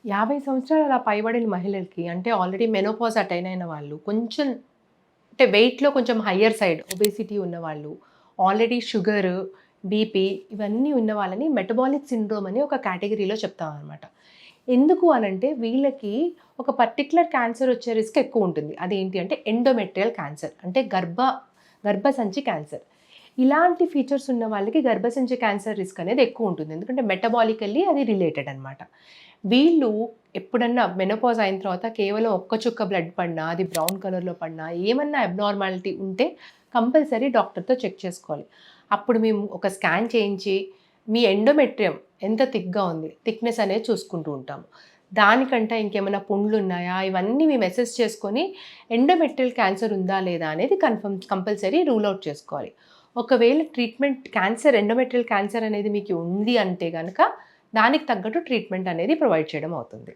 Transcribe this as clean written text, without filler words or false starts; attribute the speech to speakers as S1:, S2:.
S1: 50 సంవత్సరాలు అలా పైబడిన మహిళలకి అంటే ఆల్రెడీ మెనోపాజ్ అటైన్ అయిన వాళ్ళు, కొంచెం అంటే వెయిట్‌లో కొంచెం హయ్యర్ సైడ్ ఒబేసిటీ ఉన్నవాళ్ళు, ఆల్రెడీ షుగరు, బీపీ ఇవన్నీ ఉన్న వాళ్ళని మెటబాలిక్ సిండ్రోమ్ అని ఒక కేటగిరీలో చెప్తామనమాట. ఎందుకు అనంటే వీళ్ళకి ఒక పర్టిక్యులర్ క్యాన్సర్ వచ్చే రిస్క్ ఎక్కువ ఉంటుంది. అదేంటి అంటే ఎండోమెట్రియల్ క్యాన్సర్ అంటే గర్భసంచి క్యాన్సర్. ఇలాంటి ఫీచర్స్ ఉన్న వాళ్ళకి గర్భసంచి క్యాన్సర్ రిస్క్ అనేది ఎక్కువ ఉంటుంది. ఎందుకంటే మెటబాలికల్లీ అది రిలేటెడ్ అనమాట. వీళ్ళు ఎప్పుడన్నా మెనోపాజ్ అయిన తర్వాత కేవలం ఒక్క చుక్క బ్లడ్ పడినా, అది బ్రౌన్ కలర్‌లో పడినా, ఏమన్నా అబ్నార్మాలిటీ ఉంటే కంపల్సరీ డాక్టర్‌తో చెక్ చేసుకోవాలి. అప్పుడు మేము ఒక స్కాన్ చేయించి మీ ఎండోమెట్రియం ఎంత థిక్‌గా ఉంది, థిక్‌నెస్ అనేది చూసుకుంటూ ఉంటాము. దానికంటే ఇంకేమైనా పుండ్లున్నాయా, ఇవన్నీ మేము అసెస్ చేసుకొని ఎండోమెట్రియల్ క్యాన్సర్ ఉందా లేదా అనేది కంపల్సరీ రూల్ ఔట్ చేసుకోవాలి. ఒకవేళ ట్రీట్మెంట్ ఎండోమెట్రియల్ క్యాన్సర్ అనేది మీకు ఉంది అంటే గనక దానికి తగ్గట్టు ట్రీట్మెంట్ అనేది ప్రొవైడ్ చేయడం అవుతుంది.